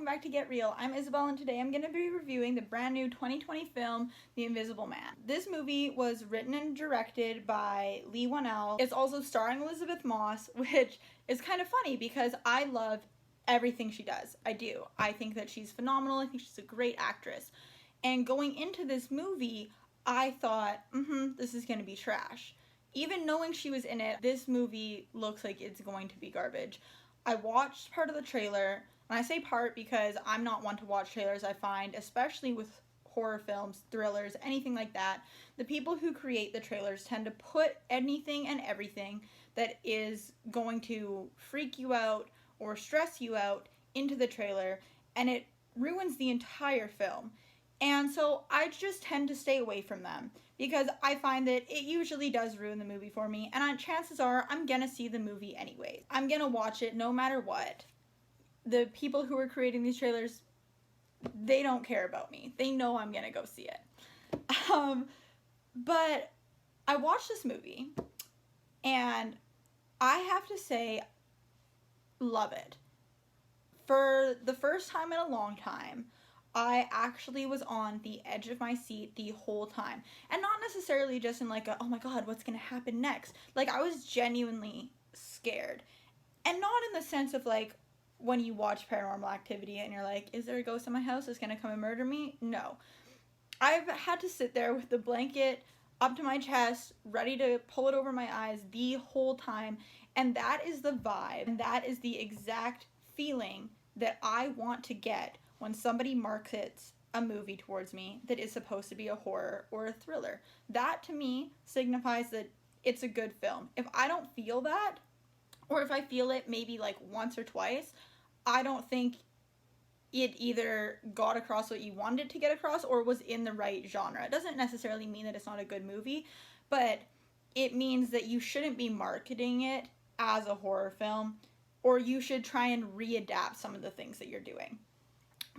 back to Get Real. I'm Isabel, and today I'm going to be reviewing the brand new 2020 film, The Invisible Man. This movie was written and directed by Leigh Whannell. It's also starring Elisabeth Moss, which is kind of funny because I love everything she does. I do. I think that she's phenomenal. I think she's a great actress. And going into this movie, I thought, this is going to be trash. Even knowing she was in it, this movie looks like it's going to be garbage. I watched part of the trailer, and I say part because I'm not one to watch trailers. I find, especially with horror films, thrillers, anything like that, the people who create the trailers tend to put anything and everything that is going to freak you out or stress you out into the trailer, and it ruins the entire film. And so I just tend to stay away from them because I find that it usually does ruin the movie for me, and chances are I'm gonna see the movie anyways. I'm gonna watch it no matter what. The people who are creating these trailers, they don't care about me. They know I'm gonna go see it. But I watched this movie, and I have to say, love it. For the first time in a long time, I actually was on the edge of my seat the whole time. And not necessarily just in like a, oh my god, what's gonna happen next? Like, I was genuinely scared. And not in the sense of like, when you watch Paranormal Activity and you're like, is there a ghost in my house that's gonna come and murder me? No. I've had to sit there with the blanket up to my chest, ready to pull it over my eyes the whole time. And that is the vibe, and that is the exact feeling that I want to get when somebody markets a movie towards me that is supposed to be a horror or a thriller. That to me signifies that it's a good film. If I don't feel that, or if I feel it maybe like once or twice, I don't think it either got across what you wanted it to get across or was in the right genre. It doesn't necessarily mean that it's not a good movie, but it means that you shouldn't be marketing it as a horror film, or you should try and readapt some of the things that you're doing.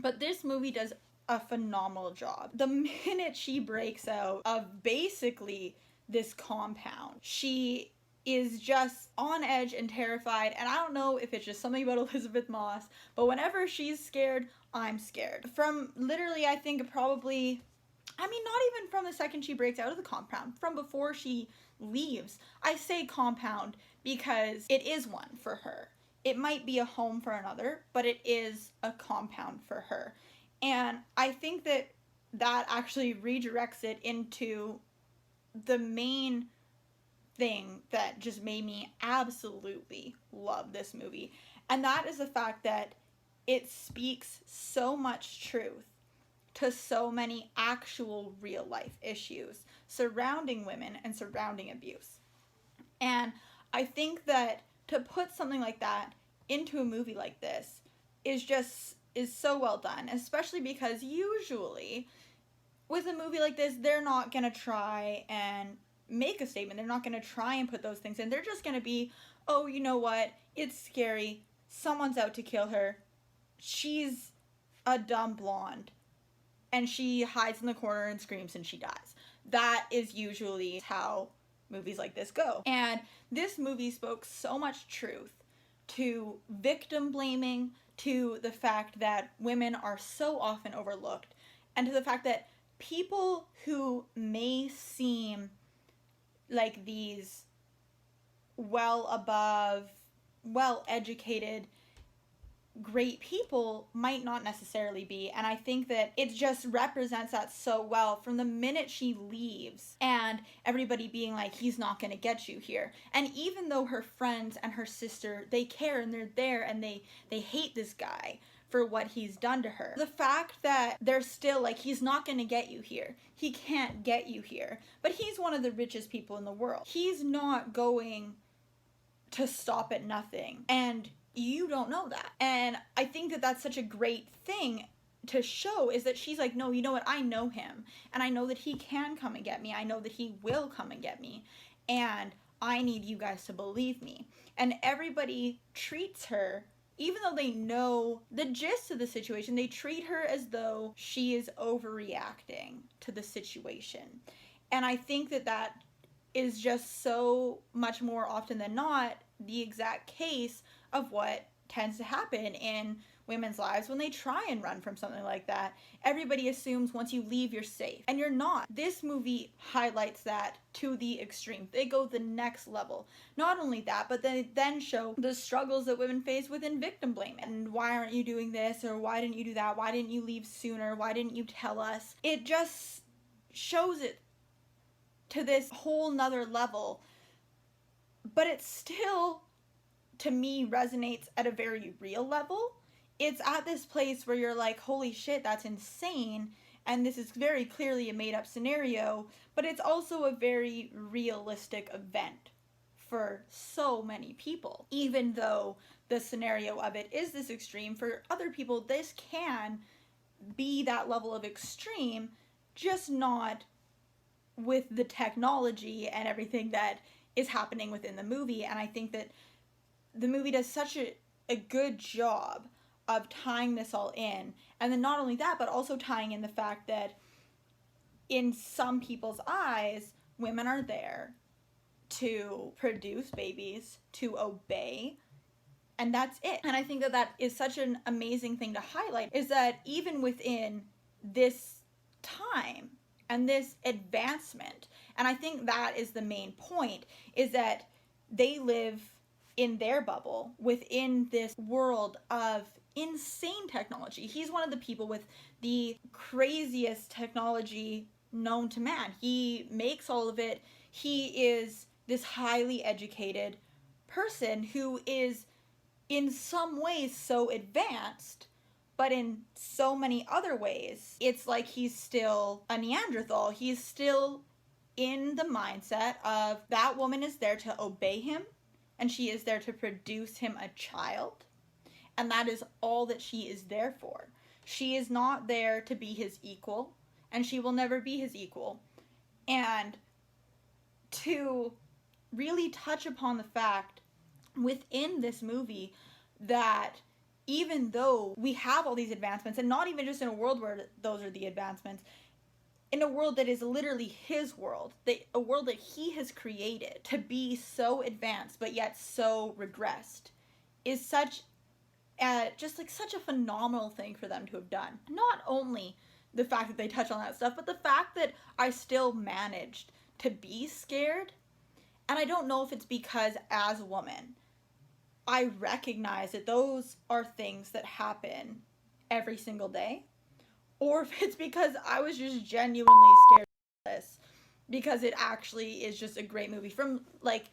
But this movie does a phenomenal job. The minute she breaks out of basically this compound, she is just on edge and terrified, and I don't know if it's just something about Elisabeth Moss, but whenever she's scared, I'm scared. From literally, I think probably, not even from the second she breaks out of the compound, from before she leaves. I say compound because it is one for her. It might be a home for another, but it is a compound for her. And I think that that actually redirects it into the main thing that just made me absolutely love this movie. And that is the fact that it speaks so much truth to so many actual real life issues surrounding women and surrounding abuse. And I think that to put something like that into a movie like this is so well done, especially because usually with a movie like this, they're not going to try and make a statement. They're not going to try and put those things in. They're just going to be, oh, you know what? It's scary. Someone's out to kill her. She's a dumb blonde. And she hides in the corner and screams and she dies. That is usually how movies like this go. And this movie spoke so much truth to victim blaming, to the fact that women are so often overlooked, and to the fact that people who may seem like these well above, well educated, great people might not necessarily be. And I think that it just represents that so well from the minute she leaves and everybody being like, he's not gonna get you here. And even though her friends and her sister, they care and they're there and they hate this guy for what he's done to her, the fact that they're still like, he's not gonna get you here, he can't get you here, but he's one of the richest people in the world, he's not going to stop at nothing, and you don't know that. And I think that that's such a great thing to show, is that she's like, no, you know what, I know him, and I know that he can come and get me, I know that he will come and get me, and I need you guys to believe me. And everybody treats her, even though they know the gist of the situation, they treat her as though she is overreacting to the situation. And I think that that is just so much more often than not the exact case of what tends to happen in women's lives when they try and run from something like that. Everybody assumes once you leave, you're safe, and you're not. This movie highlights that to the extreme. They go the next level. Not only that, but they then show the struggles that women face within victim blaming. And why aren't you doing this? Or why didn't you do that? Why didn't you leave sooner? Why didn't you tell us? It just shows it to this whole nother level. But it still, to me, resonates at a very real level. It's at this place where you're like, holy shit, that's insane, and this is very clearly a made-up scenario, but it's also a very realistic event for so many people. Even though the scenario of it is this extreme, for other people, this can be that level of extreme, just not with the technology and everything that is happening within the movie. And I think that the movie does such a good job of tying this all in. And then not only that, but also tying in the fact that in some people's eyes, women are there to produce babies, to obey, and that's it. And I think that that is such an amazing thing to highlight, is that even within this time and this advancement, and I think that is the main point, is that they live in their bubble within this world of insane technology. He's one of the people with the craziest technology known to man. He makes all of it. He is this highly educated person who is in some ways so advanced, but in so many other ways, it's like he's still a Neanderthal. He's still in the mindset of that woman is there to obey him, and she is there to produce him a child. And that is all that she is there for. She is not there to be his equal, and she will never be his equal. And to really touch upon the fact within this movie that even though we have all these advancements, and not even just in a world where those are the advancements, in a world that is literally his world, a world that he has created to be so advanced but yet so regressed, is such just like such a phenomenal thing for them to have done. Not only the fact that they touch on that stuff, but the fact that I still managed to be scared. And I don't know if it's because as a woman, I recognize that those are things that happen every single day, or if it's because I was just genuinely scared of this, because it actually is just a great movie. From like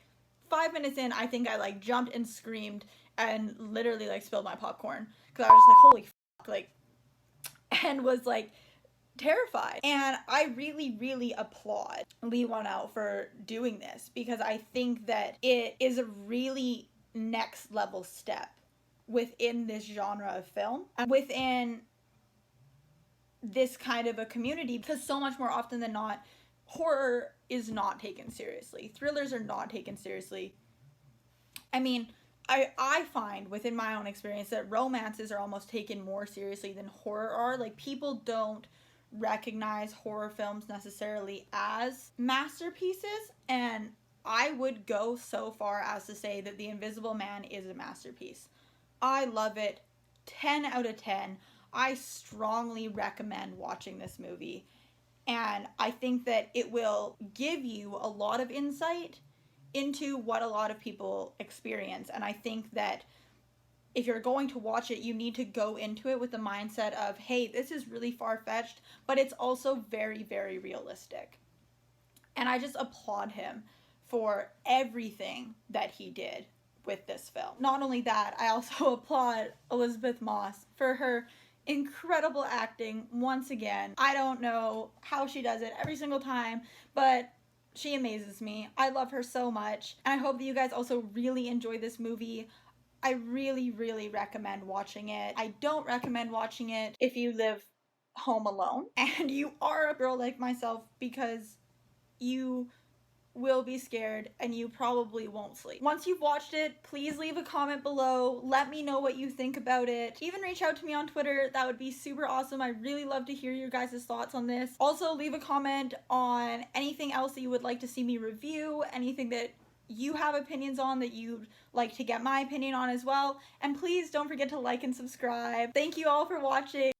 5 minutes in, I think I like jumped and screamed and literally like spilled my popcorn because I was just like, holy fuck, like, and was like terrified. And I really, really applaud Leigh Whannell for doing this, because I think that it is a really next level step within this genre of film and within this kind of a community, because so much more often than not, horror is not taken seriously. Thrillers are not taken seriously. I mean, I find within my own experience that romances are almost taken more seriously than horror are. Like, people don't recognize horror films necessarily as masterpieces, and I would go so far as to say that The Invisible Man is a masterpiece. I love it. 10 out of 10. I strongly recommend watching this movie, and I think that it will give you a lot of insight into what a lot of people experience. And I think that if you're going to watch it, you need to go into it with the mindset of, hey, this is really far-fetched, but it's also very, very realistic. And I just applaud him for everything that he did with this film. Not only that, I also applaud Elisabeth Moss for her incredible acting once again. I don't know how she does it every single time, but she amazes me. I love her so much. And I hope that you guys also really enjoy this movie. I really, really recommend watching it. I don't recommend watching it if you live home alone and you are a girl like myself, because you will be scared and you probably won't sleep. Once you've watched it, please leave a comment below. Let me know what you think about it. Even reach out to me on Twitter. That would be super awesome. I really love to hear your guys' thoughts on this. Also, leave a comment on anything else that you would like to see me review, anything that you have opinions on that you'd like to get my opinion on as well. And please don't forget to like and subscribe. Thank you all for watching.